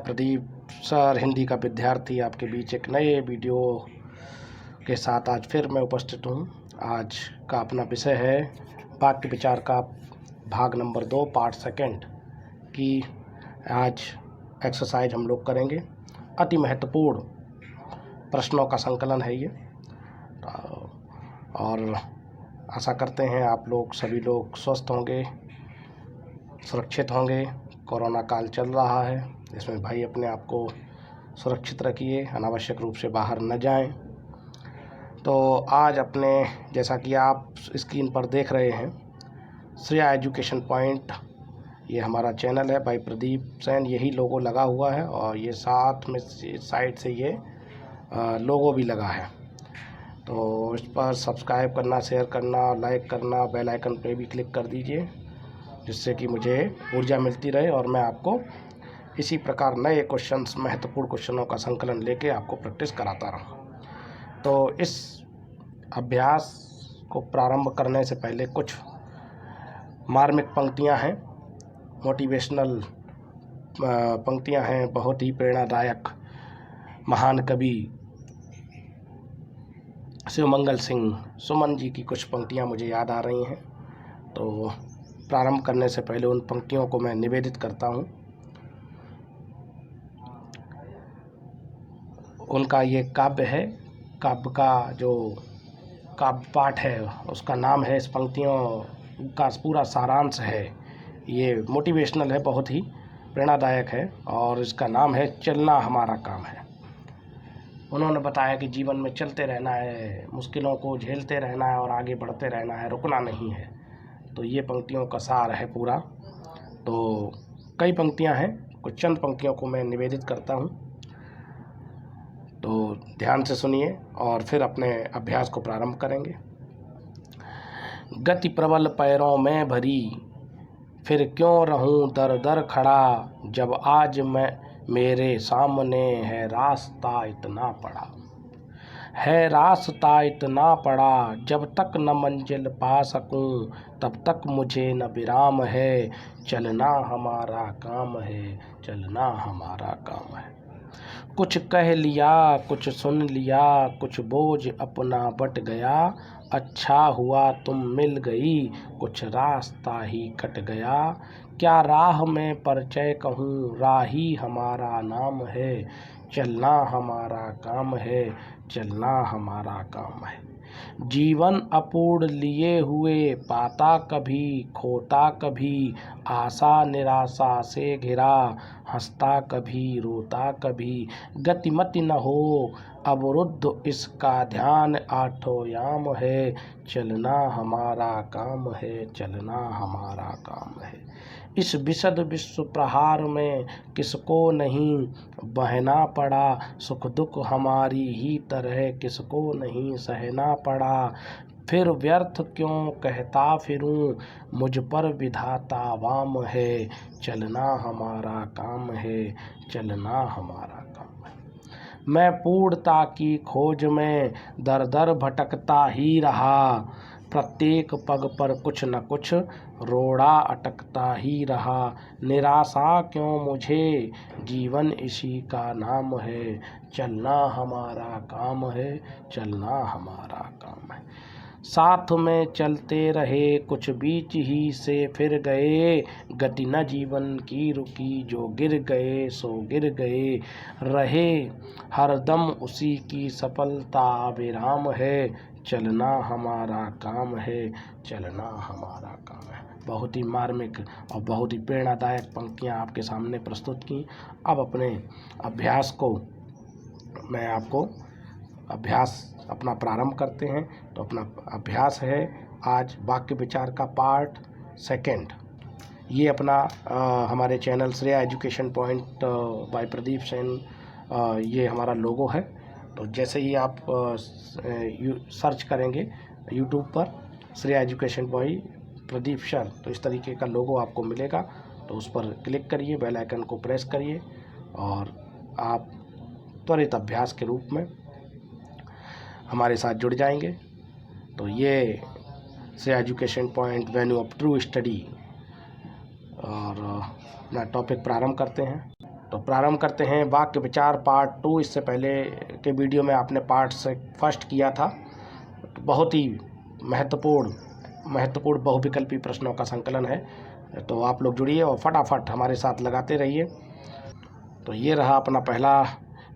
Pradeep sir, Hindi का विद्यार्थी, आपके बीच एक नए वीडियो के साथ आज फिर मैं उपस्थित हूँ। आज का अपना विषय है वाक्य विचार का भाग नंबर 2 पार्ट सेकंड की आज एक्सरसाइज हम लोग करेंगे। अति महत्वपूर्ण प्रश्नों का संकलन है ये, और आशा करते हैं आप लोग सभी लोग स्वस्थ होंगे, सुरक्षित होंगे। कोरोना काल चल रहा है, इसमें भाई अपने आप को सुरक्षित रखिए, अनावश्यक रूप से बाहर न जाएं। तो आज अपने, जैसा कि आप स्क्रीन पर देख रहे हैं, श्रेया एजुकेशन पॉइंट, ये हमारा चैनल है भाई प्रदीप सैन, यही लोगो लगा हुआ है और ये साथ में साइड से ये लोगो भी लगा है। तो इस पर सब्सक्राइब करना, शेयर करना, लाइक करना, बेल आइकन पे भी क्लिक कर दीजिए, जिससे कि मुझे ऊर्जा मिलती रहे और मैं आपको इसी प्रकार नए क्वेश्चंस, महत्वपूर्ण क्वेश्चनों का संकलन लेके आपको प्रैक्टिस कराता रहूं। तो इस अभ्यास को प्रारंभ करने से पहले कुछ मार्मिक पंक्तियां हैं, मोटिवेशनल पंक्तियां हैं, बहुत ही प्रेरणादायक। महान कवि शिवमंगल सिंह सुमन जी की कुछ पंक्तियां मुझे याद आ रही हैं, तो प्रारंभ करने से पहले उन पंक्तियों को मैं निवेदित करता हूं। उनका ये काव्य है, काव्य का जो काव्य पाठ है उसका नाम है, इस पंक्तियों का पूरा सारांश है, ये मोटिवेशनल है, बहुत ही प्रेरणादायक है और इसका नाम है चलना हमारा काम है। उन्होंने बताया कि जीवन में चलते रहना है, मुश्किलों को झेलते रहना है और आगे बढ़ते रहना है, रुकना नहीं है। तो ये पंक्तियों का सार है पूरा। तो कई पंक्तियां हैं, कुछ चंद पंक्तियों को मैं निवेदित करता हूं, तो ध्यान से सुनिए और फिर अपने अभ्यास को प्रारंभ करेंगे। गति प्रबल पैरों में भरी, फिर क्यों रहूं दर दर खड़ा, जब आज मैं मेरे सामने है रास्ता इतना पड़ा, है रास्ता इतना पड़ा, जब तक न मंजिल पा सकूं तब तक मुझे न विराम है, चलना हमारा काम है, चलना हमारा काम है। कुछ कह लिया, कुछ सुन लिया, कुछ बोझ अपना बट गया, अच्छा हुआ तुम मिल गई, कुछ रास्ता ही कट गया, क्या राह में परिचय कहूँ, राही हमारा नाम है, चलना हमारा काम है, चलना हमारा काम है। जीवन अपूर्ण लिए हुए, पाता कभी खोता कभी, आशा निराशा से घिरा, हंसता कभी रोता कभी, गतिमति न हो अवरुद्ध इसका ध्यान, आठों याम है, चलना हमारा काम है, चलना हमारा काम है। इस विशद विश्व प्रहार में किसको नहीं बहना पड़ा, सुख दुख हमारी ही तरह किसको नहीं सहना पड़ा, फिर व्यर्थ क्यों कहता फिरूं, मुझ पर विधाता वाम है, चलना हमारा काम है, चलना हमारा काम है। मैं पूर्णता की खोज में दर दर भटकता ही रहा, प्रत्येक पग पर कुछ न कुछ रोड़ा अटकता ही रहा, निराशा क्यों मुझे, जीवन इसी का नाम है, चलना हमारा काम है, चलना हमारा काम है। साथ में चलते रहे कुछ बीच ही से फिर गए, गति न जीवन की रुकी, जो गिर गए सो गिर गए, रहे हरदम उसी की सफलता विराम है, चलना हमारा काम है, चलना हमारा काम है। बहुत ही मार्मिक और बहुत ही प्रेरणादायक पंक्तियां आपके सामने प्रस्तुत की। अब अपने अभ्यास को मैं आपको अपना प्रारंभ करते हैं। तो अपना अभ्यास है आज वाक्य विचार का पार्ट सेकंड। ये अपना हमारे channel Shreya education point by Pradeep Sain, ये हमारा लोगो है। तो जैसे ही आप सर्च करेंगे यूट्यूब पर Shreya education point Pradeep sir, तो इस तरीके का लोगो आपको मिलेगा। तो उस पर क्लिक करिए, बेल आइकन को प्रेस करिए और आप त्वरित अभ्यास के रूप में हमारे साथ जुड़ जाएंगे। तो ये Shreya education point venue of true study, और अपना टॉपिक प्रारंभ करते हैं। तो प्रारंभ करते हैं वाक्य विचार पार्ट 2। इससे पहले के वीडियो में आपने पार्ट से फर्स्ट किया था। तो बहुत ही महत्वपूर्ण बहुविकल्पी प्रश्नों का संकलन है। तो आप लोग जुड़िए और फटाफट हमारे साथ लगाते रहिए। तो ये रहा अपना पहला,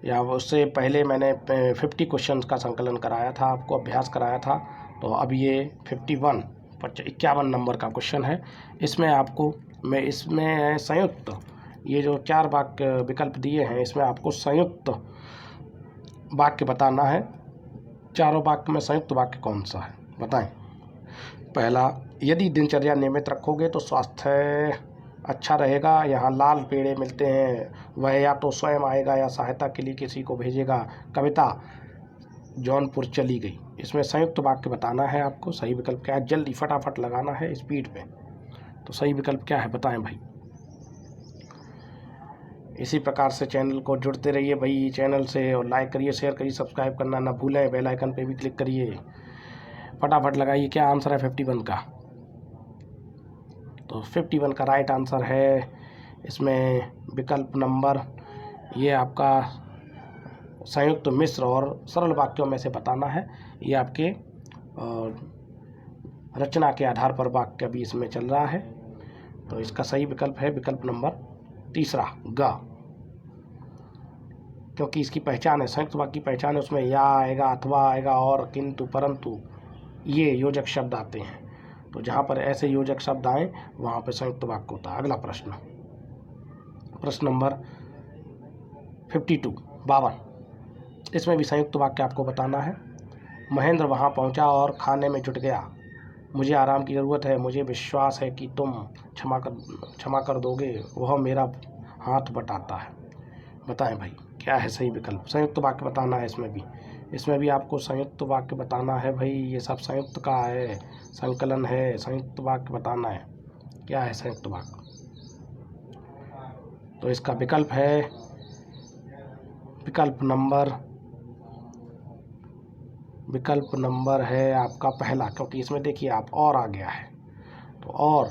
या उससे पहले मैंने 50 क्वेश्चन का संकलन कराया था, आपको अभ्यास कराया था। तो अब ये 51 नंबर का क्वेश्चन है। इसमें संयुक्त, ये जो 4 वाक्य विकल्प दिए हैं, इसमें आपको संयुक्त वाक्य बताना है। चारों वाक्य में संयुक्त वाक्य कौन सा है बताएं। पहला, यदि दिनचर्या नियमित रखोगे तो स्वास्थ्य अच्छा रहेगा। यहाँ लाल पेड़े मिलते हैं, वह या तो स्वयं आएगा या सहायता के लिए किसी को भेजेगा। कविता जौनपुर चली गई। इसमें संयुक्त वाक्य बताना है आपको। सही विकल्प क्या है, जल्दी फटाफट लगाना है स्पीड पे। तो सही विकल्प क्या है बताएं भाई। इसी प्रकार से चैनल को जुड़ते रहिए भाई चैनल से, और लाइक करिए, शेयर करिए, सब्सक्राइब करना ना भूलें। बेल आइकन पे भी क्लिक करिए। फटाफट लगाइए। क्या आंसर है 51 का? तो 51 का राइट आंसर है इसमें विकल्प नंबर, ये आपका संयुक्त मिश्र और सरल वाक्यों में से बताना है। ये आपके रचना के आधार पर वाक्य भी इसमें चल रहा है। तो इसका सही विकल्प है विकल्प नंबर 3 ग, क्योंकि इसकी पहचान है, संयुक्त वाक्य की पहचान है। उसमें या आएगा, अथवा आएगा, और, किंतु, परंतु, ये योजक शब्द आते हैं। तो जहाँ पर ऐसे योजक शब्द आए वहाँ पर संयुक्त वाक्य होता है। अगला प्रश्न नंबर 52। इसमें भी संयुक्त वाक्य आपको बताना है। महेंद्र वहाँ पहुँचा और खाने में जुट गया। मुझे आराम की ज़रूरत है। मुझे विश्वास है कि तुम क्षमा कर दोगे। वह मेरा हाथ बटाता है। बताएं भाई क्या है सही विकल्प। संयुक्त वाक्य बताना है इसमें भी आपको संयुक्त वाक्य बताना है भाई। ये सब संयुक्त का है, संकलन है। संयुक्त वाक्य बताना है। क्या है संयुक्त वाक्य? तो इसका विकल्प है विकल्प नंबर है आपका पहला, क्योंकि इसमें देखिए आप और आ गया है। तो और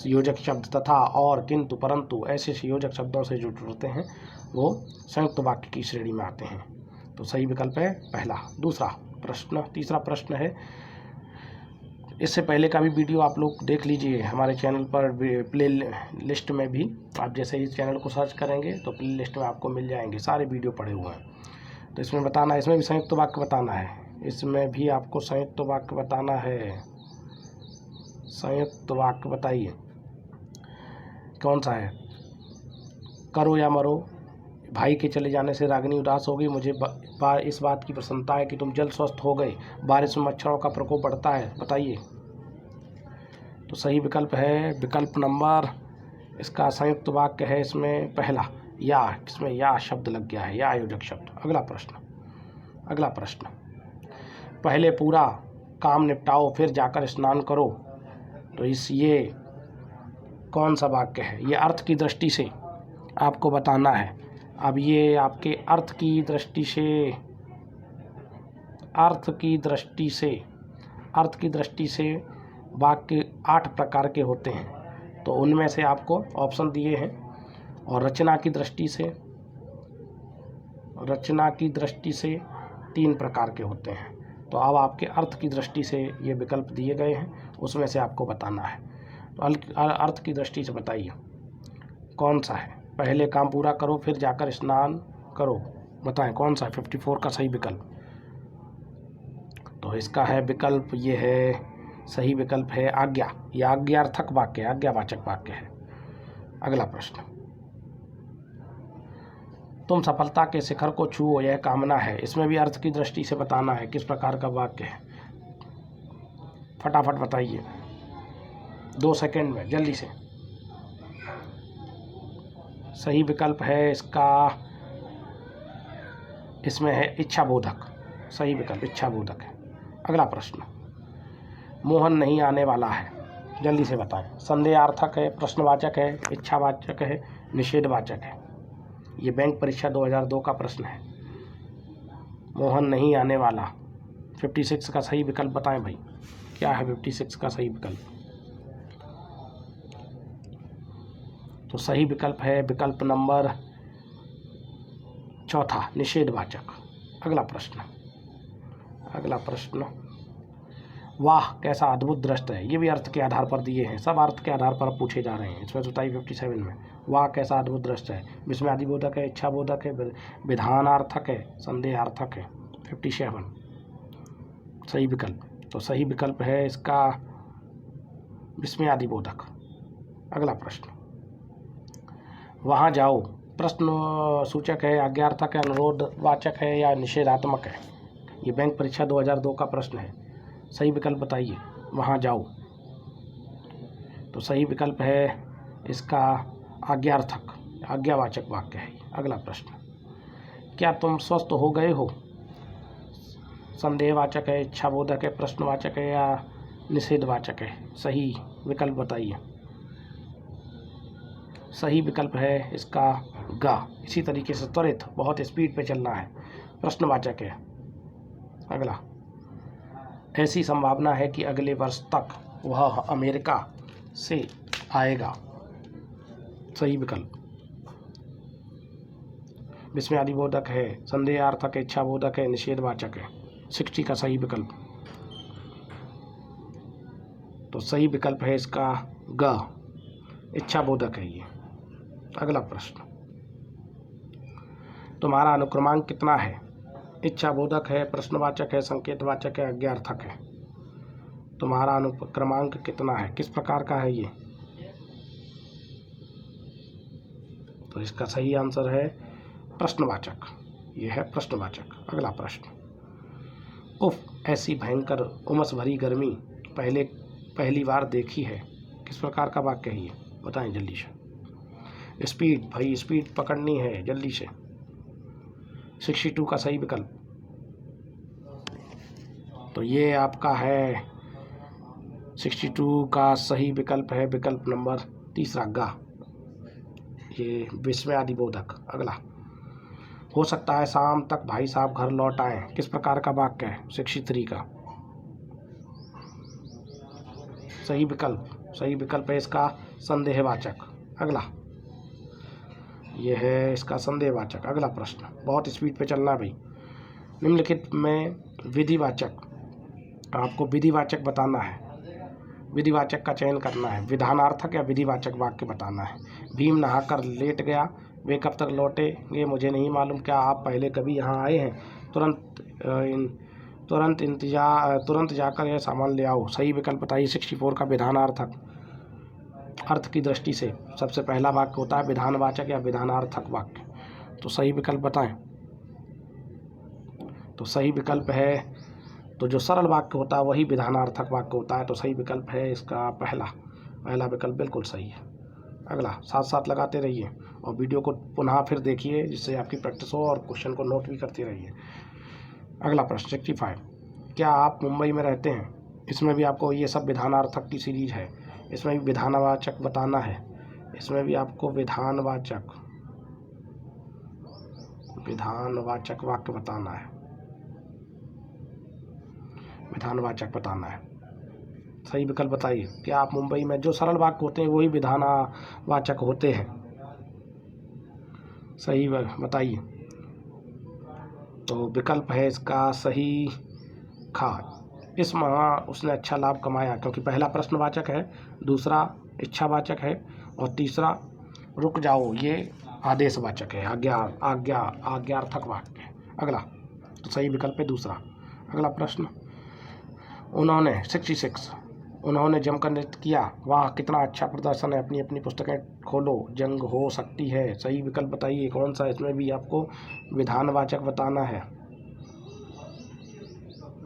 योजक शब्द तथा, और, किंतु, परंतु, ऐसे योजक शब्दों से जो जुड़ते हैं वो संयुक्त वाक्य की श्रेणी में आते हैं। तो सही विकल्प है पहला। तीसरा प्रश्न है। इससे पहले का भी वीडियो आप लोग देख लीजिए हमारे चैनल पर, प्ले लिस्ट में भी। आप जैसे ही चैनल को सर्च करेंगे तो प्ले लिस्ट में आपको मिल जाएंगे, सारे वीडियो पड़े हुए हैं। तो इसमें बताना है, इसमें भी संयुक्त वाक्य बताना है। इसमें भी आपको संयुक्त वाक्य बताना है। संयुक्त वाक्य बताइए कौन सा है। करो या मरो। भाई के चले जाने से रागिनी उदास हो गई। मुझे इस बात की प्रसन्नता है कि तुम जल्द स्वस्थ हो गए। बारिश में मच्छरों का प्रकोप बढ़ता है। बताइए। तो सही विकल्प है विकल्प नंबर, इसका संयुक्त वाक्य है इसमें पहला, या। इसमें या शब्द लग गया है, या योजक शब्द। अगला प्रश्न। पहले पूरा काम निपटाओ फिर जाकर स्नान करो। तो ये कौन सा वाक्य है? ये अर्थ की दृष्टि से आपको बताना है। अब ये आपके अर्थ की दृष्टि से वाक्य 8 प्रकार के होते हैं। तो उनमें से आपको ऑप्शन दिए हैं। और रचना की दृष्टि से 3 प्रकार के होते हैं। तो अब आपके अर्थ की दृष्टि से ये विकल्प दिए गए हैं, उसमें से आपको बताना है। तो अर्थ की दृष्टि से बताइए कौन सा है। पहले काम पूरा करो फिर जाकर स्नान करो। बताएं कौन सा है 54 का सही विकल्प। तो इसका है विकल्प, ये है सही विकल्प है आज्ञा। यह आज्ञार्थक वाक्य है, आज्ञावाचक वाक्य है। अगला प्रश्न। तुम सफलता के शिखर को छुओ, यह कामना है। इसमें भी अर्थ की दृष्टि से बताना है किस प्रकार का वाक्य है। फटाफट बताइए 2 सेकंड में, जल्दी से। सही विकल्प है इसमें है इच्छाबोधक। सही विकल्प इच्छाबोधक है। अगला प्रश्न। मोहन नहीं आने वाला है, जल्दी से बताएं। संदेहार्थक है, प्रश्नवाचक है, इच्छावाचक है, निषेधवाचक है। ये बैंक परीक्षा 2002 का प्रश्न है। मोहन नहीं आने वाला 56 का सही विकल्प बताएं भाई। क्या है 56 का सही विकल्प? तो सही विकल्प है विकल्प नंबर चौथा निषेधवाचक। अगला प्रश्न, वाह कैसा अद्भुत दृश्य है। ये भी अर्थ के आधार पर दिए हैं, सब अर्थ के आधार पर पूछे जा रहे हैं। इसमें बताइए 57 में वाह कैसा अद्भुत दृश्य है, विस्मयादिबोधक है, इच्छाबोधक है, विधानार्थक है, संदेहार्थक है। 57 सही विकल्प। तो सही विकल्प है इसका विस्मयादिबोधक। अगला प्रश्न, वहाँ जाओ प्रश्न सूचक है, आज्ञार्थक है, अनुरोधवाचक है या निषेधात्मक है। ये बैंक परीक्षा 2002 का प्रश्न है। सही विकल्प बताइए। वहाँ जाओ, तो सही विकल्प है इसका आज्ञार्थक, आज्ञावाचक वाक्य है। अगला प्रश्न, क्या तुम स्वस्थ हो गए हो। संदेहवाचक है, इच्छाबोधक है, प्रश्नवाचक है या निषेधवाचक है। सही विकल्प बताइए। सही विकल्प है इसका गा। इसी तरीके से त्वरित, बहुत स्पीड पे चलना है, प्रश्नवाचक है। अगला, ऐसी संभावना है कि अगले वर्ष तक वह अमेरिका से आएगा। सही विकल्प। विस्मयादिबोधक है, संदेहार्थक है, इच्छाबोधक है, निषेधवाचक है। 60 का सही विकल्प। तो सही विकल्प है इसका ग, इच्छाबोधक है ये। अगला प्रश्न, तुम्हारा अनुक्रमांक कितना है। इच्छाबोधक है, प्रश्नवाचक है, संकेतवाचक है, आज्ञार्थक है। तुम्हारा अनुक्रमांक कितना है, किस प्रकार का है ये। तो इसका सही आंसर है प्रश्नवाचक। ये है प्रश्नवाचक। अगला प्रश्न, उफ ऐसी भयंकर उमस भरी गर्मी पहली बार देखी है। किस प्रकार का वाक्य है ये, बताएं जल्दी से। स्पीड, भाई स्पीड पकड़नी है जल्दी से। 62 का सही विकल्प। तो ये आपका है 62 का सही विकल्प है विकल्प नंबर तीसरा गा, ये विस्मयादिबोधक। अगला, हो सकता है शाम तक भाई साहब घर लौट आए। किस प्रकार का वाक्य है। 63 का सही विकल्प। सही विकल्प है इसका संदेहवाचक। अगला, यह है इसका संदेहवाचक। अगला प्रश्न, बहुत स्पीड पे चलना भाई। निम्नलिखित में विधिवाचक, आपको विधिवाचक बताना है, विधिवाचक का चयन करना है। विधानार्थक या विधिवाचक वाक्य बताना है। भीम नहाकर लेट गया, वे कब तक लौटेंगे मुझे नहीं मालूम। क्या आप पहले कभी यहाँ आए हैं। तुरंत जाकर यह सामान ले आओ। सही विकल्प बताइए। 64 का विधानार्थक। अर्थ की दृष्टि से सबसे पहला वाक्य होता है विधानवाचक या विधानार्थक वाक्य। तो सही विकल्प बताएं। तो सही विकल्प है, तो जो सरल वाक्य होता है वही विधानार्थक वाक्य होता है। तो सही विकल्प है इसका पहला विकल्प बिल्कुल सही है। अगला, साथ साथ लगाते रहिए और वीडियो को पुनः फिर देखिए जिससे आपकी प्रैक्टिस हो और क्वेश्चन को नोट भी करते रहिए। अगला प्रश्न 65, क्या आप मुंबई में रहते हैं। इसमें भी आपको ये सब विधानार्थक की सीरीज है। इसमें भी विधानवाचक बताना है। इसमें भी आपको विधानवाचक वाक्य बताना है। विधानवाचक बताना है। सही विकल्प बताइए। क्या आप मुंबई में, जो सरल वाक्य होते हैं वही विधानवाचक होते हैं। सही बताइए। तो विकल्प है इसका सही खा। इस माह उसने अच्छा लाभ कमाया, क्योंकि पहला प्रश्नवाचक है, दूसरा इच्छावाचक है और तीसरा रुक जाओ ये आदेशवाचक है, आज्ञार्थक वाक्य है। अगला, तो सही विकल्प है दूसरा। अगला प्रश्न, उन्होंने 66 उन्होंने जमकर नृत्य किया, वाह कितना अच्छा प्रदर्शन है। अपनी अपनी पुस्तकें खोलो, जंग हो सकती है। सही विकल्प बताइए कौन सा। इसमें भी आपको विधानवाचक बताना है।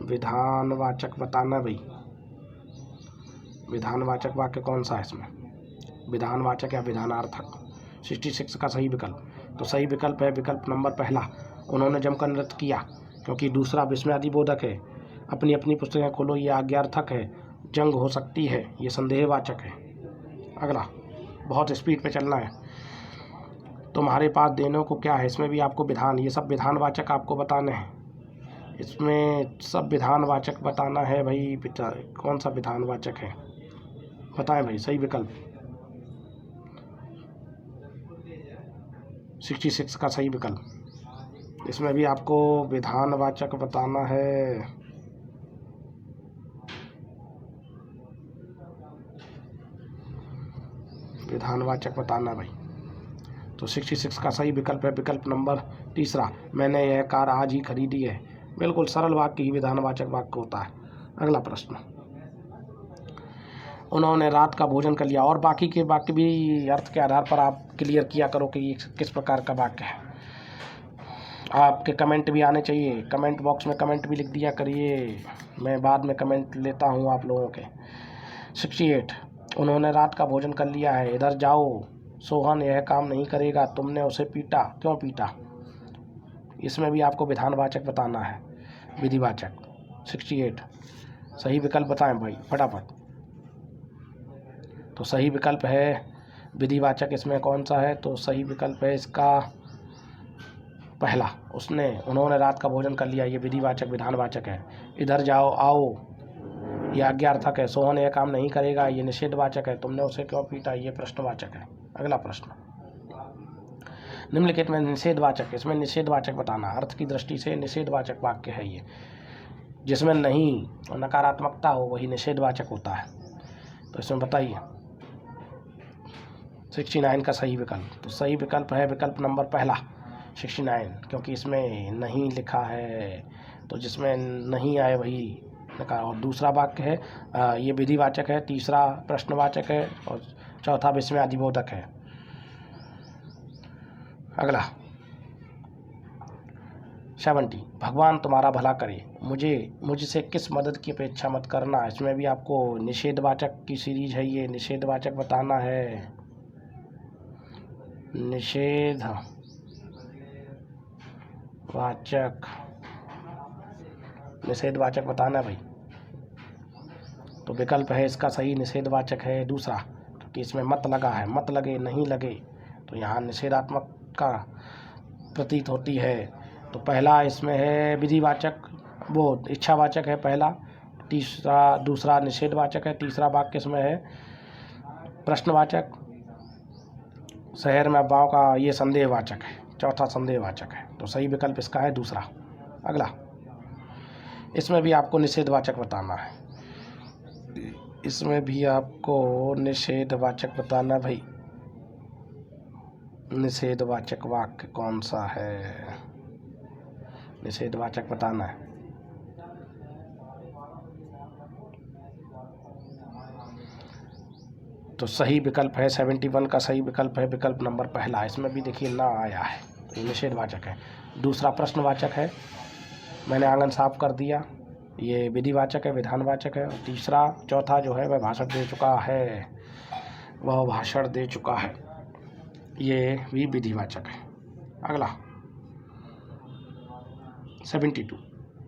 विधानवाचक बताना भाई। विधानवाचक वाक्य कौन सा है इसमें, विधानवाचक या विधानार्थक। 66 का सही विकल्प। तो सही विकल्प है विकल्प नंबर पहला, उन्होंने जमकर नृत्य किया, क्योंकि दूसरा विस्मयादिबोधक है। अपनी अपनी पुस्तकें खोलो ये आज्ञार्थक है। जंग हो सकती है ये संदेहवाचक है। अगला, बहुत स्पीड पे चलना है। तुम्हारे पास देने को क्या है। इसमें भी आपको विधान, ये सब विधानवाचक आपको बताने हैं। इसमें सब विधानवाचक बताना है भाई। कौन सा विधानवाचक है बताएं भाई। सही विकल्प 66 का सही विकल्प। इसमें भी आपको विधानवाचक बताना है। विधानवाचक बताना भाई। तो 66 का सही विकल्प है विकल्प नंबर तीसरा, मैंने यह कार आज ही खरीदी है। बिल्कुल सरल वाक्य ही विधानवाचक वाक्य होता है। अगला प्रश्न, उन्होंने रात का भोजन कर लिया। और बाकी के वाक्य भी अर्थ के आधार पर आप क्लियर किया करो कि ये किस प्रकार का वाक्य है। आपके कमेंट भी आने चाहिए, कमेंट बॉक्स में कमेंट भी लिख दिया करिए, मैं बाद में कमेंट लेता हूँ आप लोगों के। 68, उन्होंने रात का भोजन कर लिया है। इधर जाओ, सोहन यह काम नहीं करेगा, तुमने उसे पीटा, क्यों पीटा। इसमें भी आपको विधानवाचक बताना है, विधिवाचक। 68 सही विकल्प बताएं भाई फटाफट। तो सही विकल्प है विधिवाचक। इसमें कौन सा है, तो सही विकल्प है इसका पहला, उन्होंने रात का भोजन कर लिया, ये विधिवाचक विधानवाचक है। इधर जाओ, आओ, ये आज्ञार्थक है। सोहन यह काम नहीं करेगा, ये निषेधवाचक है। तुमने उसे क्यों पीटा, ये प्रश्नवाचक है। अगला प्रश्न, निम्नलिखित में निषेधवाचक, इसमें निषेधवाचक बताना, अर्थ की दृष्टि से निषेधवाचक वाक्य है ये। जिसमें नहीं और नकारात्मकता हो वही निषेधवाचक होता है। तो इसमें बताइए 69 का सही विकल्प। तो सही विकल्प है विकल्प नंबर पहला 69, क्योंकि इसमें नहीं लिखा है, तो जिसमें नहीं आए वही नकार। और दूसरा वाक्य है ये विधिवाचक है, तीसरा प्रश्नवाचक है और चौथा विस्मयादिबोधक है। अगला 70, भगवान तुम्हारा भला करे, मुझसे किस मदद की अपेक्षा मत करना। इसमें भी आपको निषेधवाचक की सीरीज है ये, निषेधवाचक बताना है, निषेधवाचक बताना भाई। तो विकल्प है इसका सही निषेधवाचक है दूसरा, क्योंकि इसमें मत लगा है, मत लगे, नहीं लगे, तो यहाँ निषेधात्मक का प्रतीत होती है। तो पहला इसमें है विधिवाचक, वो इच्छावाचक है पहला, दूसरा निषेधवाचक है, तीसरा वाक्य इसमें है प्रश्नवाचक, शहर में अफवाहों का ये संदेहवाचक है, चौथा संदेहवाचक है। तो सही विकल्प इसका है दूसरा। अगला, इसमें भी आपको निषेधवाचक बताना है, इसमें भी आपको निषेधवाचक बताना भाई। निषेधवाचक वाक्य कौन सा है, निषेधवाचक बताना है। तो सही विकल्प है 71 का सही विकल्प है विकल्प नंबर पहला। इसमें भी देखिए ना आया है, तो ये निषेधवाचक है। दूसरा प्रश्नवाचक है, मैंने आंगन साफ कर दिया, ये विधिवाचक है विधानवाचक है। और तीसरा चौथा जो है वह भाषण दे चुका है, वह भाषण दे चुका है, ये भी विधिवाचक है। अगला 72,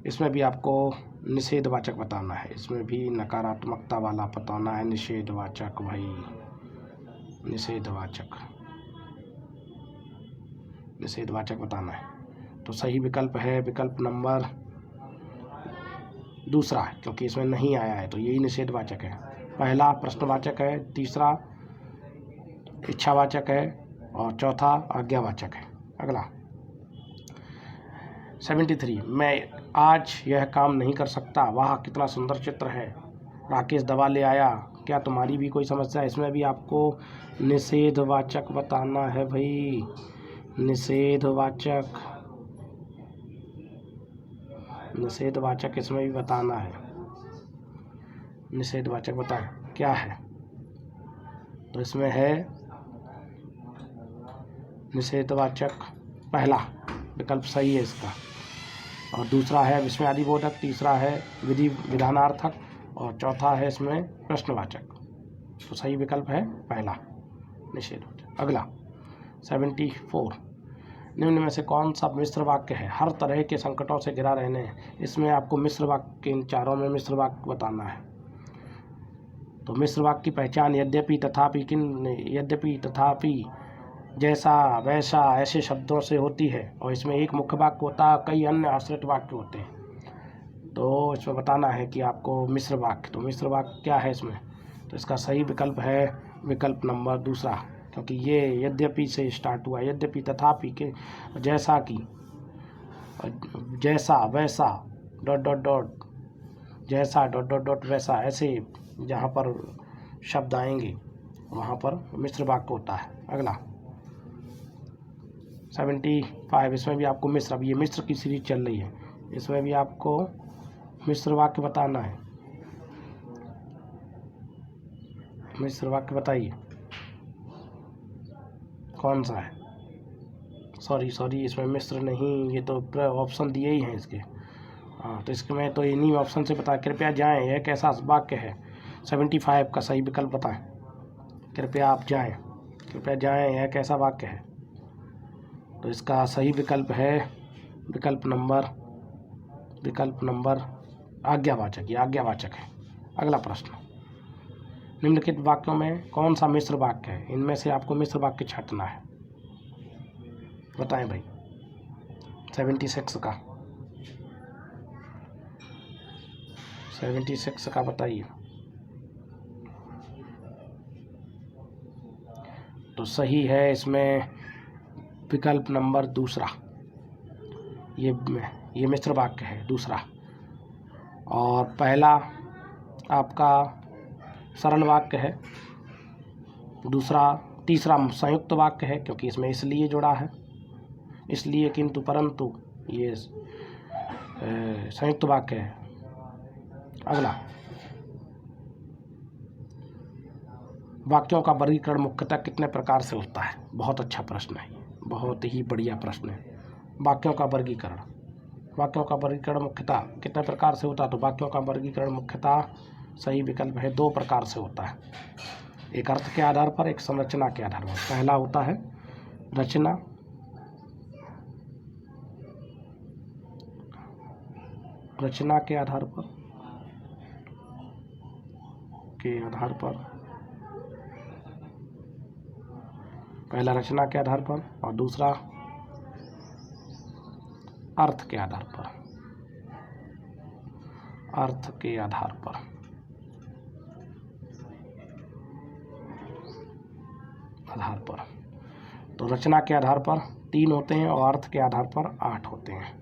इसमें भी आपको निषेधवाचक बताना है, इसमें भी नकारात्मकता वाला बताना है, निषेधवाचक भाई, निषेधवाचक बताना है। तो सही विकल्प है विकल्प नंबर दूसरा, क्योंकि इसमें नहीं आया है, तो यही निषेधवाचक है। पहला प्रश्नवाचक है, तीसरा इच्छावाचक है और चौथा आज्ञावाचक है। अगला 73, मैं आज यह काम नहीं कर सकता, वाह कितना सुंदर चित्र है, राकेश दवा ले आया, क्या तुम्हारी भी कोई समस्या है। इसमें भी आपको निषेधवाचक बताना है भाई, निषेधवाचक इसमें भी बताना है। निषेधवाचक बताएं क्या है, तो इसमें है निषेधवाचक पहला विकल्प सही है इसका, और दूसरा है विस्मयादिबोधक, तीसरा है विधानार्थक और चौथा है इसमें प्रश्नवाचक। तो सही विकल्प है पहला निषेधवाचक। अगला 74, निम्न में से कौन सा मिश्र वाक्य है, हर तरह के संकटों से घिरा रहने। इसमें आपको मिश्र वाक्य, इन चारों में मिश्र वाक्य बताना है। तो मिश्र वाक्य की पहचान यद्यपि, तथापि, जैसा, वैसा, ऐसे शब्दों से होती है, और इसमें एक मुख्य वाक्य होता है, कई अन्य आश्रित वाक्य होते हैं। तो इसमें बताना है कि आपको मिश्र वाक्य, तो मिश्र वाक्य क्या है इसमें, तो इसका सही विकल्प है विकल्प नंबर दूसरा, क्योंकि ये यद्यपि से स्टार्ट हुआ, यद्यपि, तथापि के, जैसा कि, और जैसा वैसा डॉट डॉट डॉट, जैसा डॉट डॉट डॉट वैसा, ऐसे जहाँ पर शब्द आएंगे वहाँ पर मिश्र वाक्य होता है। अगला 75, इसमें भी आपको मिश्र, अब ये मिश्र की सीरीज चल रही है, इसमें भी आपको मिश्र वाक्य बताना है। मिश्र वाक्य बताइए कौन सा है। सॉरी इसमें मिश्र नहीं, ये तो ऑप्शन दिए ही हैं इसके। हाँ, तो इसमें तो इन्हीं ऑप्शन से बता। कृपया जाएं, यह कैसा वाक्य है। 75 का सही विकल्प बताएं। कृपया आप जाएं, कृपया जाएं, यह कैसा वाक्य है। तो इसका सही विकल्प है विकल्प नंबर आज्ञावाचक, ये आज्ञावाचक है। अगला प्रश्न, निम्नलिखित वाक्यों में कौन सा मिश्र वाक्य है। इनमें से आपको मिश्र वाक्य छांटना है, बताएं भाई। 76 का बताइए। तो सही है इसमें विकल्प नंबर दूसरा, ये मिश्र वाक्य है दूसरा। और पहला आपका सरल वाक्य है, तीसरा संयुक्त वाक्य है, क्योंकि इसमें इसलिए जुड़ा है, इसलिए किंतु परंतु, ये संयुक्त वाक्य है। अगला, वाक्यों का वर्गीकरण मुख्यतः कितने प्रकार से होता है। बहुत अच्छा प्रश्न है, बहुत ही बढ़िया प्रश्न है। वाक्यों का वर्गीकरण मुख्यतः कितने प्रकार से होता है। तो वाक्यों का वर्गीकरण मुख्यतः सही विकल्प है 2 प्रकार से होता है, एक अर्थ के आधार पर, एक संरचना के आधार पर। पहला होता है रचना के आधार पर, पहला रचना के आधार पर, और दूसरा अर्थ के आधार पर। तो रचना के आधार पर 3 होते हैं और अर्थ के आधार पर 8 होते हैं।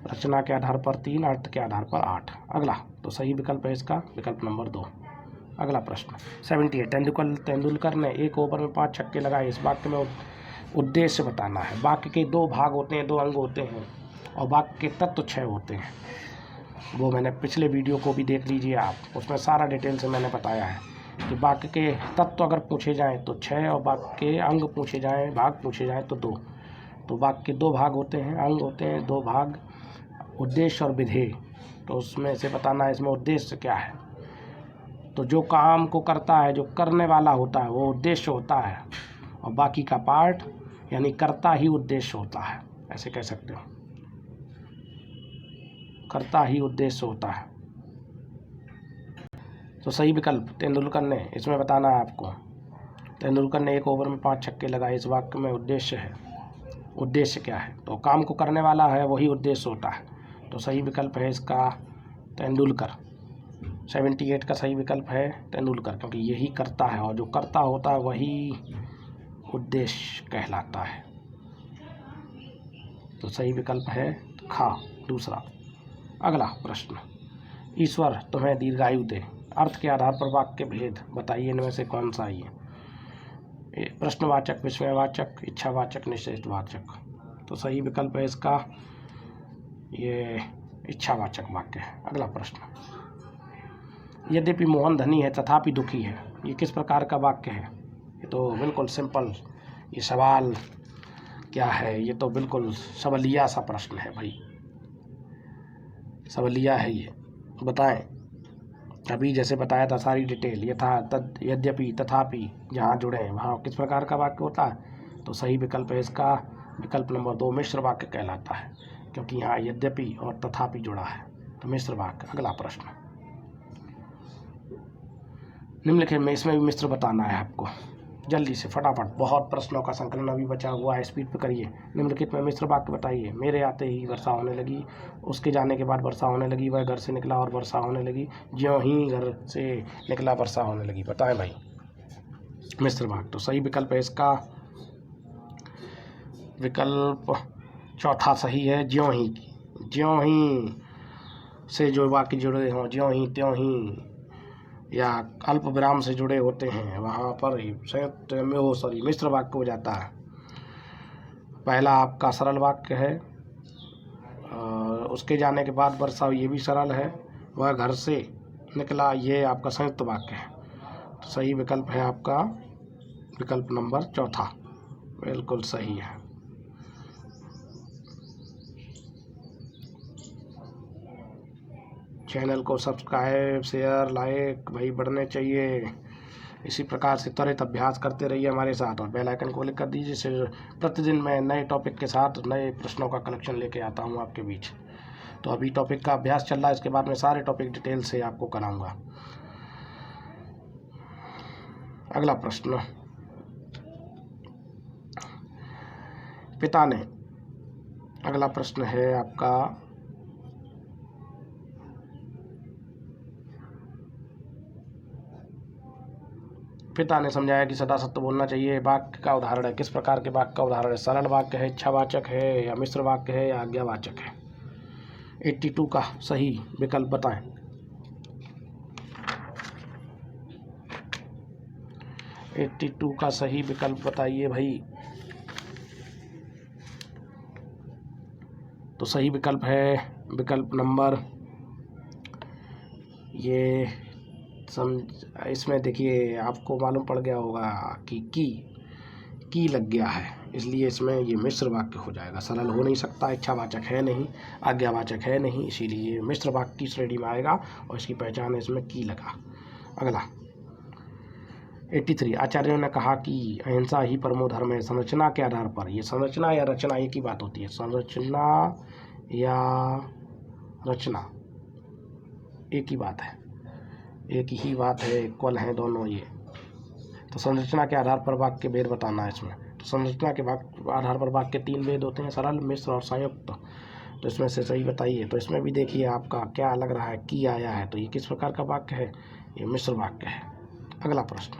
रचना के आधार पर 3, अर्थ के आधार पर 8। अगला, तो सही विकल्प है इसका विकल्प नंबर 2। अगला प्रश्न 78, तेंदुलकर ने 1 ओवर में 5 छक्के लगाए। इस वाक्य में उद्देश्य बताना है। वाक्य के 2 भाग होते हैं, 2 अंग होते हैं, और वाक्य के तत्व 6 होते हैं। वो मैंने पिछले वीडियो को भी देख लीजिए आप, उसमें सारा डिटेल से मैंने बताया है कि वाक्य के तत्व अगर पूछे जाएँ तो 6, और वाक्य के अंग पूछे जाएँ, भाग पूछे जाएँ तो 2। तो वाक्य के 2 भाग होते हैं, अंग होते हैं 2 भाग, उद्देश्य और विधेय। तो उसमें से बताना है इसमें उद्देश्य क्या है। तो जो काम को करता है, जो करने वाला होता है, वो उद्देश्य होता है, और बाकी का पार्ट यानी कर्ता ही उद्देश्य होता है। ऐसे कह सकते हो, कर्ता ही उद्देश्य होता है। तो सही विकल्प तेंदुलकर ने, इसमें बताना है आपको, तेंदुलकर ने 1 ओवर में 5 छक्के लगाए। इस वाक्य में उद्देश्य है, उद्देश्य क्या है। तो काम को करने वाला है, वही उद्देश्य होता है। तो सही विकल्प है इसका तेंदुलकर। 78 का सही विकल्प है तेंदुलकर, क्योंकि यही करता है, और जो करता होता है वही उद्देश्य कहलाता है। तो सही विकल्प है खा, दूसरा। अगला प्रश्न, ईश्वर तुम्हें दीर्घायु दे। अर्थ के आधार पर वाक्य भेद बताइए, इनमें से कौन सा है ये। प्रश्नवाचक, विस्मयवाचक, इच्छावाचक, निषेधवाचक। तो सही विकल्प है इसका ये इच्छावाचक वाक्य है। अगला प्रश्न, यद्यपि मोहन धनी है तथापि दुखी है। ये किस प्रकार का वाक्य है। ये तो बिल्कुल सिंपल, ये सवाल क्या है, ये तो बिल्कुल सवालिया सा प्रश्न है भाई, सवालिया है ये। बताएं, अभी जैसे बताया था सारी डिटेल, यथा, तद, यद्यपि, तथापि, जहाँ जुड़े हैं वहाँ किस प्रकार का वाक्य होता है। तो सही विकल्प है इसका विकल्प नंबर 2, मिश्र वाक्य कहलाता है, क्योंकि यहाँ यद्यपि और तथापि जुड़ा है, तो मिश्र वाक्य। अगला प्रश्न, निम्नलिखित में, इसमें भी मिश्र बताना है आपको, जल्दी से फटाफट, बहुत प्रश्नों का संकलन अभी बचा हुआ है, स्पीड पे करिए। निम्नलिखित में मिश्र वाक्य बताइए। मेरे आते ही वर्षा होने लगी, उसके जाने के बाद वर्षा होने लगी, वह घर से निकला और वर्षा होने लगी, ज्यों ही घर से निकला वर्षा होने लगी। बताएं भाई मिश्र वाक्य। तो सही विकल्प है इसका विकल्प चौथा सही है, ज्यों ही से जो वाक्य जुड़े हों, ज्यों ही त्यों ही, या अल्प विराम से जुड़े होते हैं वहाँ पर ही संयुक्त में वो मिश्र वाक्य हो जाता है। पहला आपका सरल वाक्य है, उसके जाने के बाद वर्षा ये भी सरल है, वह घर से निकला ये आपका संयुक्त वाक्य है। तो सही विकल्प है आपका विकल्प नंबर चौथा, बिल्कुल सही है। चैनल को सब्सक्राइब, शेयर, लाइक भाई बढ़ने चाहिए। इसी प्रकार से त्वरित अभ्यास करते रहिए हमारे साथ और बेल आइकन को क्लिक कर दीजिए, जिससे प्रतिदिन मैं नए टॉपिक के साथ नए प्रश्नों का कलेक्शन लेके आता हूँ आपके बीच। तो अभी टॉपिक का अभ्यास चल रहा है, इसके बाद मैं सारे टॉपिक डिटेल से आपको कराऊंगा। अगला प्रश्न, पिता ने, अगला प्रश्न है आपका, पिता ने समझाया कि सदा सत्य बोलना चाहिए। वाक्य का उदाहरण है, किस प्रकार के वाक्य का उदाहरण है? सरल वाक्य है, इच्छावाचक है, या मिश्र वाक्य है, या आज्ञावाचक है? 82 का सही विकल्प बताएं। एट्टी का सही विकल्प बताइए भाई। तो सही विकल्प है विकल्प नंबर, ये इसमें देखिए आपको मालूम पड़ गया होगा कि की लग गया है, इसलिए इसमें ये मिश्र वाक्य हो जाएगा। सरल हो नहीं सकता, इच्छावाचक है नहीं, आज्ञावाचक है नहीं, इसीलिए मिश्र वाक्य की श्रेणी में आएगा और इसकी पहचान है इसमें की लगा। अगला 83, आचार्यों ने कहा कि अहिंसा ही परमो धर्म है, संरचना के आधार पर। ये संरचना या रचना एक ही बात होती है, संरचना या रचना एक ही बात है, एक ही बात है, इक्वल हैं दोनों ये। तो संरचना के आधार पर वाक्य के भेद बताना है इसमें। तो संरचना के आधार पर वाक्य के 3 भेद होते हैं, सरल, मिश्र और संयुक्त। तो इसमें से सही बताइए। तो इसमें भी देखिए आपका क्या लग रहा है, की आया है, तो ये किस प्रकार का वाक्य है? ये मिश्र वाक्य है। अगला प्रश्न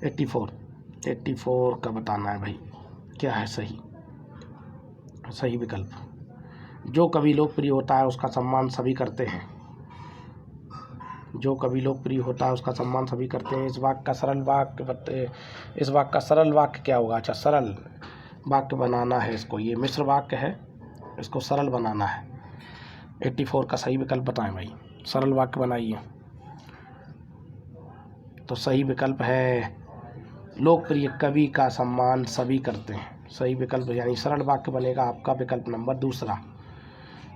84 का बताना है भाई, क्या है सही विकल्प? जो कभी लोकप्रिय होता है उसका सम्मान सभी करते हैं। जो कभी लोकप्रिय होता है उसका सम्मान सभी करते हैं। इस वाक्य का सरल वाक्य क्या होगा? अच्छा, सरल वाक्य बनाना है इसको, ये मिश्र वाक्य है, इसको सरल बनाना है। 84 का सही विकल्प बताएं भाई, सरल वाक्य बनाइए। तो सही विकल्प है लोकप्रिय कवि का सम्मान सभी करते हैं। सही विकल्प यानी सरल वाक्य बनेगा आपका विकल्प नंबर दूसरा,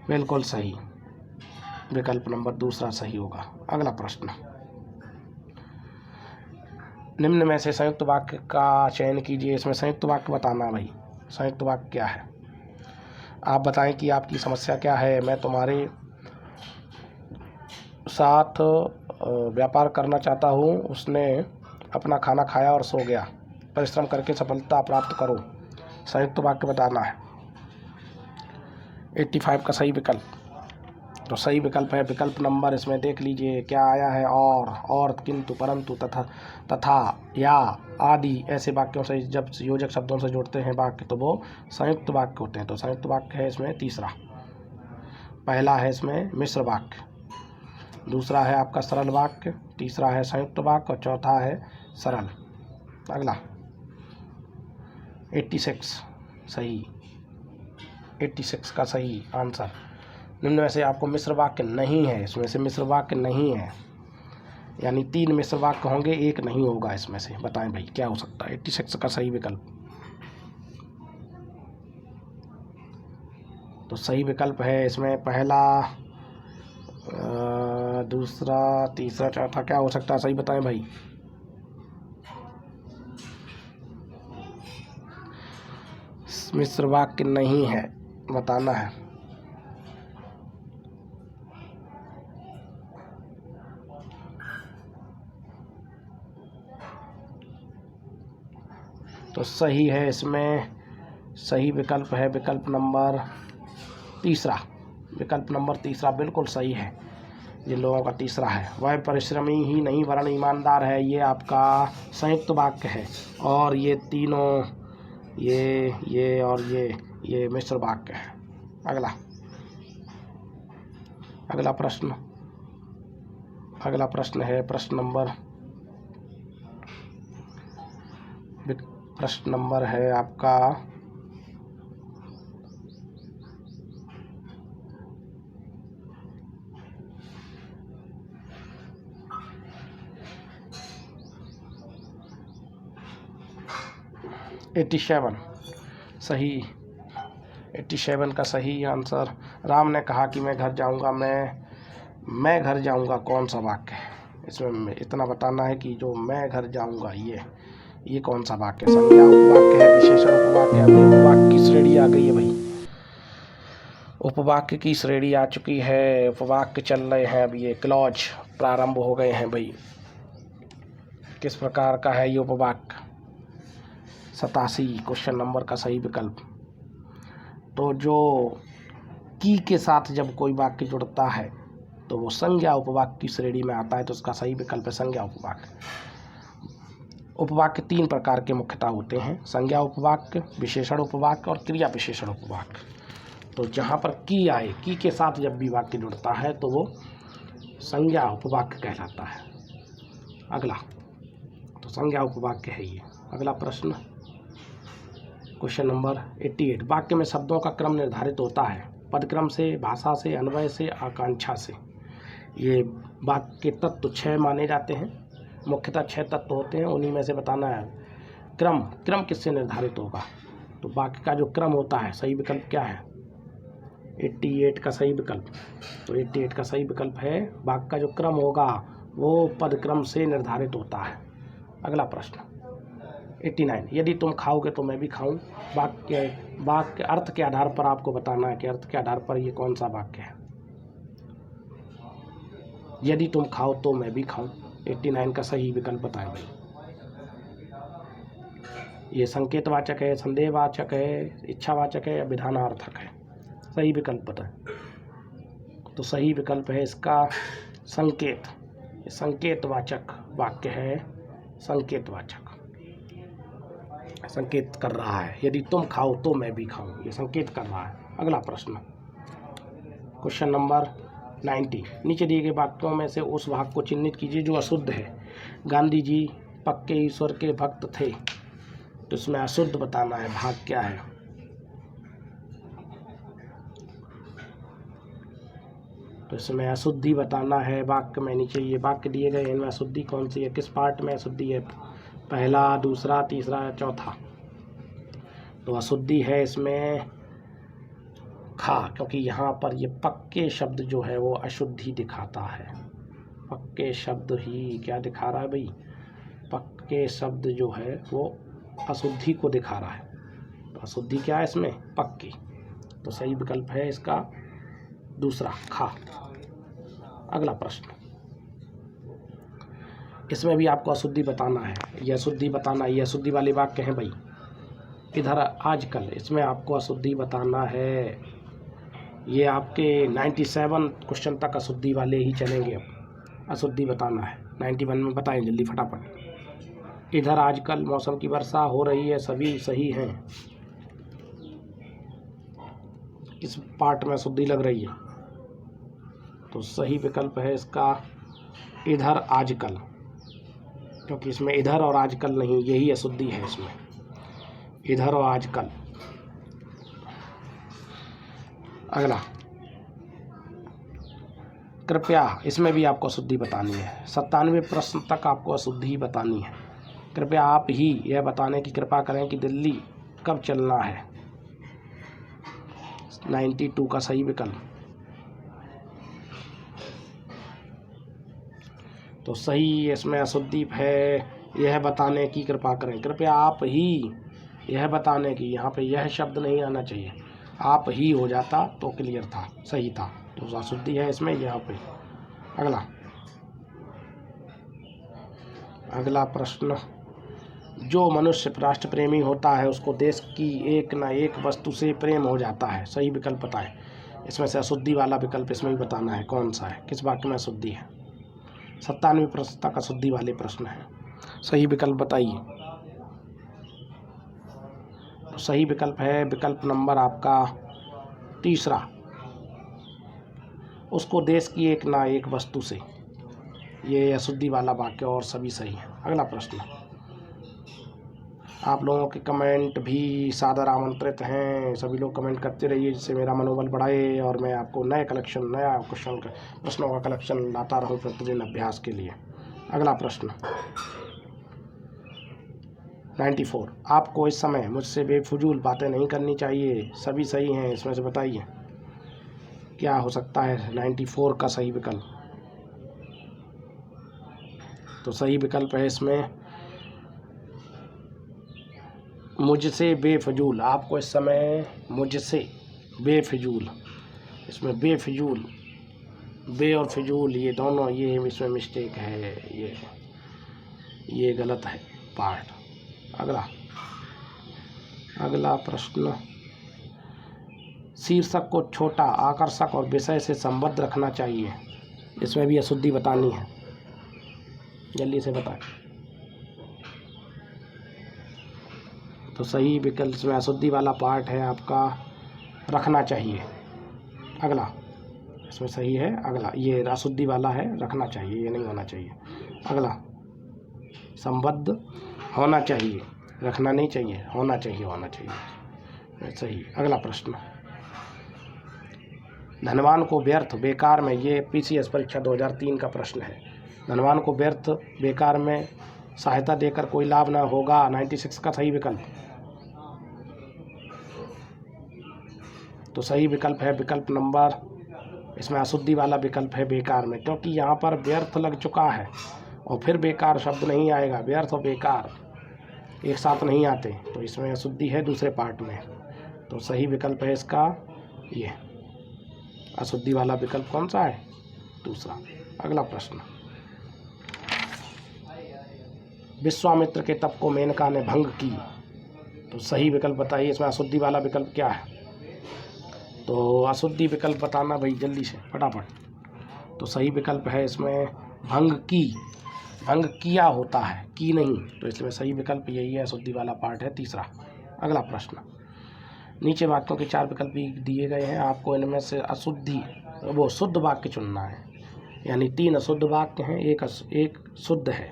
बिल्कुल सही, विकल्प नंबर दूसरा सही होगा। अगला प्रश्न, निम्न में से संयुक्त वाक्य का चयन कीजिए। इसमें संयुक्त वाक्य बताना भाई, संयुक्त वाक्य क्या है? आप बताएं कि आपकी समस्या क्या है। मैं तुम्हारे साथ व्यापार करना चाहता हूँ, उसने अपना खाना खाया और सो गया, परिश्रम करके सफलता प्राप्त करो। संयुक्त वाक्य बताना है। 85 का सही विकल्प, तो सही विकल्प है विकल्प नंबर, इसमें देख लीजिए क्या आया है, और, किंतु, परंतु, तथा, या, आदि ऐसे वाक्यों से जब योजक शब्दों से जोड़ते हैं वाक्य तो वो संयुक्त वाक्य होते हैं। तो संयुक्त वाक्य है इसमें तीसरा। पहला है इसमें मिश्र वाक्य, दूसरा है आपका सरल वाक्य, तीसरा है संयुक्त वाक्य और चौथा है सरल। अगला 86 सही, 86 का सही आंसर। निम्न में से आपको मिश्र वाक्य नहीं है, इसमें से मिश्र वाक्य नहीं है, यानी 3 मिश्र वाक्य होंगे, एक नहीं होगा इसमें से। बताएं भाई क्या हो सकता है? 86 का सही विकल्प, तो सही विकल्प है इसमें पहला, दूसरा, तीसरा, चौथा, क्या हो सकता है? सही बताएं भाई। मिश्र वाक्य नहीं है, बताना है। तो सही है इसमें, सही विकल्प है विकल्प नंबर तीसरा, विकल्प नंबर तीसरा बिल्कुल सही है। जिन लोगों का तीसरा है, वह परिश्रमी ही नहीं वरन ईमानदार है, ये आपका संयुक्त वाक्य है। और ये तीनों ये और ये मिश्र वाक्य है। अगला प्रश्न है प्रश्न नंबर है आपका 87 सही। 87 का सही आंसर। राम ने कहा कि मैं घर जाऊंगा, मैं घर जाऊंगा कौन सा वाक्य है? इसमें इतना बताना है कि जो मैं घर जाऊंगा ये कौन सा वाक्य? संज्ञा उपवाक्य है, विशेषण उपवाक्य है। अभी उपवाक्य की श्रेणी आ गई है भाई, उपवाक्य की श्रेणी आ चुकी है, उपवाक्य चल रहे हैं। अब ये क्लॉज प्रारंभ हो गए हैं भाई। किस प्रकार का है ये उपवाक्य? 87 क्वेश्चन नंबर का सही विकल्प। तो जो की के साथ जब कोई वाक्य जुड़ता है तो वो संज्ञा उपवाक्य की श्रेणी में आता है, तो उसका सही विकल्प है संज्ञा उपवाक्य। उपवाक्य 3 प्रकार के मुख्यतः होते हैं, संज्ञा उपवाक्य, विशेषण उपवाक्य और क्रिया विशेषण उपवाक्य। तो जहाँ पर की आए, की के साथ जब भी वाक्य जुड़ता है तो वो संज्ञा उपवाक्य कहलाता है। अगला तो संज्ञा उपवाक्य है ये। अगला प्रश्न क्वेश्चन नंबर 88। वाक्य में शब्दों का क्रम निर्धारित होता है, पदक्रम से, भाषा से, अन्वय से, आकांक्षा से। ये वाक्य तत्व 6 माने जाते हैं, मुख्यतः 6 तत्व होते हैं, उन्हीं में से बताना है क्रम किससे निर्धारित होगा। तो वाक्य का जो क्रम होता है, सही विकल्प क्या है? 88 का सही विकल्प। तो 88 का सही विकल्प है वाक्य का जो क्रम होगा वो पदक्रम से निर्धारित होता है। अगला प्रश्न 89। यदि तुम खाओगे तो मैं भी खाऊं। वाक्य अर्थ के आधार पर आपको बताना है कि अर्थ के आधार पर ये कौन सा वाक्य है। यदि तुम खाओ तो मैं भी खाऊं, 89 का सही विकल्प बताएं भाई। ये संकेतवाचक है, संदेहवाचक है, इच्छावाचक है या विधानार्थक है? सही विकल्प बताएं। तो सही विकल्प है इसका संकेत। संकेतवाचक वाक्य है, संकेतवाचक, संकेत कर रहा है। यदि तुम खाओ तो मैं भी खाऊं, ये संकेत कर रहा है। अगला प्रश्न क्वेश्चन नंबर 90। नीचे दिए गए वाक्यों में से उस भाग को चिन्हित कीजिए जो अशुद्ध है। गांधी जी पक्के ईश्वर के भक्त थे, तो इसमें अशुद्ध बताना है, भाग क्या है? तो इसमें अशुद्धि बताना है। वाक्य में नीचे ये वाक्य दिए गए, इनमें अशुद्धि कौन सी है, किस पार्ट में अशुद्धि है? पहला, दूसरा, तीसरा या चौथा? तो अशुद्धि है इसमें खा, क्योंकि यहाँ पर ये पक्के शब्द जो है वो अशुद्धि दिखाता है। पक्के शब्द ही क्या दिखा रहा है भाई? पक्के शब्द जो है वो अशुद्धि को दिखा रहा है। तो अशुद्धि क्या है इसमें? पक्की। तो सही विकल्प है इसका दूसरा, खा। अगला प्रश्न, इसमें भी आपको अशुद्धि बताना है। ये अशुद्धि बताना, ये अशुद्धि वाले वाक्य हैं भाई। इधर आजकल, इसमें आपको अशुद्धि बताना है। ये आपके 97 क्वेश्चन तक अशुद्धि वाले ही चलेंगे। अब अशुद्धि बताना है। 91 में बताएं जल्दी फटाफट। इधर आजकल, मौसम की वर्षा हो रही है, सभी सही हैं। किस पार्ट में अशुद्धि लग रही है? तो सही विकल्प है इसका इधर आजकल, क्योंकि इसमें इधर और आजकल नहीं, यही अशुद्धि है इसमें, इधर और आजकल। अगला कृपया, इसमें भी आपको अशुद्धि बतानी है। 97 प्रश्न तक आपको अशुद्धि बतानी है। कृपया आप ही यह बताने की कृपा करें कि दिल्ली कब चलना है। 92 का सही विकल्प। तो सही इसमें अशुद्धि है, यह बताने की कृपा करें। कृपया आप ही यह बताने की, यहाँ पे यह शब्द नहीं आना चाहिए, आप ही हो जाता तो क्लियर था, सही था। तो अशुद्धि है इसमें यहाँ पे। अगला प्रश्न, जो मनुष्य राष्ट्र प्रेमी होता है उसको देश की एक न एक वस्तु से प्रेम हो जाता है। सही विकल्प बताएं। इसमें से अशुद्धि वाला विकल्प इसमें भी बताना है कौन सा है, किस वाक्य में अशुद्धि है। 97 प्रश्न तक अशुद्धि वाले प्रश्न हैं, सही विकल्प बताइए। तो सही विकल्प है विकल्प नंबर आपका तीसरा। उसको देश की एक ना एक वस्तु से, ये अशुद्धि वाला वाक्य और सभी सही है। अगला प्रश्न, आप लोगों के कमेंट भी सादर आमंत्रित हैं, सभी लोग कमेंट करते रहिए जिससे मेरा मनोबल बढ़ाए और मैं आपको नया क्वेश्चन प्रश्नों का कलेक्शन लाता रहूं प्रतिदिन अभ्यास के लिए। अगला प्रश्न 94, आपको इस समय मुझसे बेफजूल बातें नहीं करनी चाहिए। सभी सही हैं, इसमें से बताइए क्या हो सकता है 94 का सही विकल्प। तो सही विकल्प है इसमें मुझसे बेफजूल। आपको इस समय मुझसे बेफजूल, इसमें बेफजूल, बे और फिजूल ये दोनों, ये इसमें मिस्टेक है, ये गलत है पार्ट। अगला प्रश्न, शीर्षक को छोटा, आकर्षक और विषय से संबद्ध रखना चाहिए। इसमें भी अशुद्धि बतानी है, जल्दी से बताएं। तो सही विकल्प इसमें अशुद्धि वाला पार्ट है आपका रखना चाहिए। अगला इसमें सही है, अगला ये अशुद्धि वाला है, रखना चाहिए, ये नहीं होना चाहिए। अगला संबद्ध होना चाहिए, रखना नहीं चाहिए, होना चाहिए सही। अगला प्रश्न, धनवान को व्यर्थ बेकार में, ये पीसीएस परीक्षा 2003 का प्रश्न है। धनवान को व्यर्थ बेकार में सहायता देकर कोई लाभ ना होगा, 96 का सही विकल्प। तो सही विकल्प है विकल्प नंबर, इसमें अशुद्धि वाला विकल्प है बेकार में, क्योंकि यहाँ पर व्यर्थ लग चुका है और फिर बेकार शब्द नहीं आएगा। व्यर्थ और बेकार एक साथ नहीं आते, तो इसमें अशुद्धि है दूसरे पार्ट में। तो सही विकल्प है इसका ये अशुद्धि वाला विकल्प कौन सा है, दूसरा। अगला प्रश्न, विश्वामित्र के तप को मेनका ने भंग की। तो सही विकल्प बताइए, इसमें अशुद्धि वाला विकल्प क्या है। तो अशुद्धि विकल्प बताना भाई जल्दी से फटाफट। तो सही विकल्प है इसमें भंग की, भंग किया होता है, की नहीं, तो इसमें सही विकल्प यही है, अशुद्धि वाला पार्ट है तीसरा। अगला प्रश्न, नीचे वाक्यों के 4 विकल्प भी दिए गए हैं, आपको इनमें से अशुद्धि वो शुद्ध वाक्य चुनना है। यानी 3 अशुद्ध वाक्य हैं, एक शुद्ध है,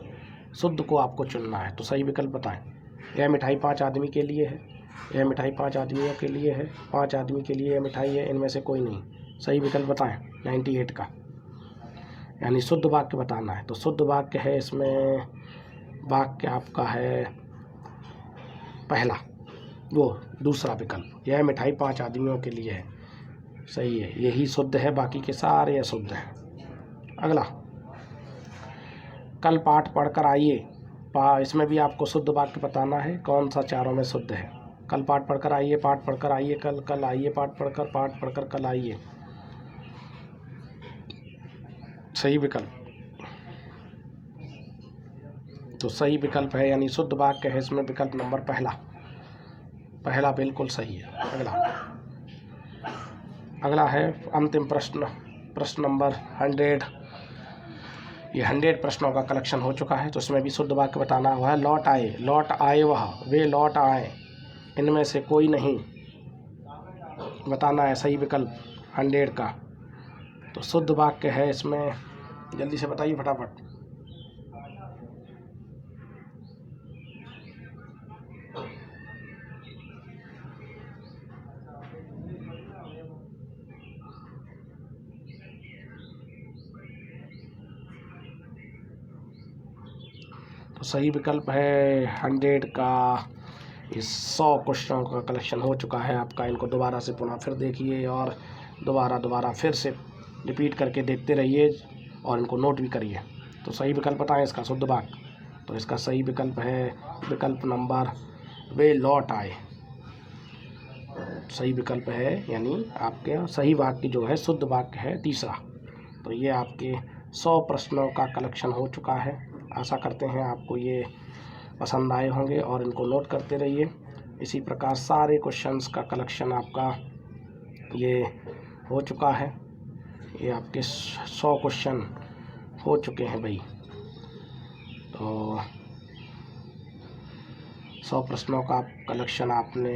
शुद्ध को आपको चुनना है। तो सही विकल्प बताएं। यह मिठाई 5 आदमी के लिए है, यह मिठाई 5 आदमियों के लिए है, 5 आदमी के लिए यह मिठाई है, इनमें से कोई नहीं। सही विकल्प बताएं 98 का, यानी शुद्ध वाक्य बताना है। तो शुद्ध वाक्य है इसमें, वाक्य आपका है पहला, वो दूसरा विकल्प, यह मिठाई 5 आदमियों के लिए है, सही है, यही शुद्ध है, बाकी के सारे अशुद्ध हैं। अगला, कल पाठ पढ़कर आइए, इसमें भी आपको शुद्ध वाक्य बताना है, कौन सा चारों में शुद्ध है। कल पाठ पढ़कर आइए, पाठ पढ़कर आइए, कल आइए, पाठ पढ़कर कल आइए, सही विकल्प। तो सही विकल्प है, यानी शुद्ध वाक्य है इसमें विकल्प नंबर पहला बिल्कुल सही है। अगला है अंतिम प्रश्न, प्रश्न नंबर 100। ये 100 प्रश्नों का कलेक्शन हो चुका है, तो इसमें भी शुद्ध वाक्य बताना हुआ है। लौट आए वह, वे लौट आए, इनमें से कोई नहीं, बताना है सही विकल्प 100 का। तो शुद्ध वाक्य है इसमें, जल्दी से बताइए फटाफट। तो सही विकल्प है 100 का, इस 100 क्वेश्चनों का कलेक्शन हो चुका है आपका। इनको दोबारा से पुनः फिर देखिए और दोबारा फिर से रिपीट करके देखते रहिए और इनको नोट भी करिए। तो सही विकल्प बताएं इसका शुद्ध वाक्य। तो इसका सही विकल्प है विकल्प नंबर, वे लौट आए, सही विकल्प है, यानी आपके सही वाक्य जो है शुद्ध वाक्य है तीसरा। तो ये आपके 100 प्रश्नों का कलेक्शन हो चुका है। आशा करते हैं आपको ये पसंद आए होंगे और इनको नोट करते रहिए। इसी प्रकार सारे क्वेश्चंस का कलेक्शन आपका ये हो चुका है। ये आपके 100 क्वेश्चन हो चुके हैं भाई। तो 100 प्रश्नों का कलेक्शन आपने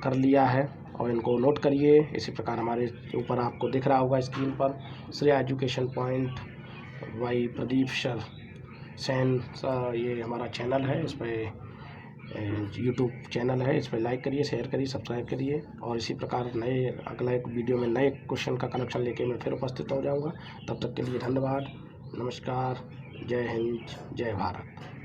कर लिया है और इनको नोट करिए। इसी प्रकार हमारे ऊपर आपको दिख रहा होगा स्क्रीन पर Shreya education point by Pradeep Sen ये हमारा चैनल है। इस पर यूट्यूब चैनल है, इस पर लाइक करिए, शेयर करिए, सब्सक्राइब करिए। और इसी प्रकार नए अगला एक वीडियो में नए क्वेश्चन का कलेक्शन लेके मैं फिर उपस्थित हो जाऊंगा। तब तक के लिए धन्यवाद, नमस्कार, जय हिंद, जय भारत।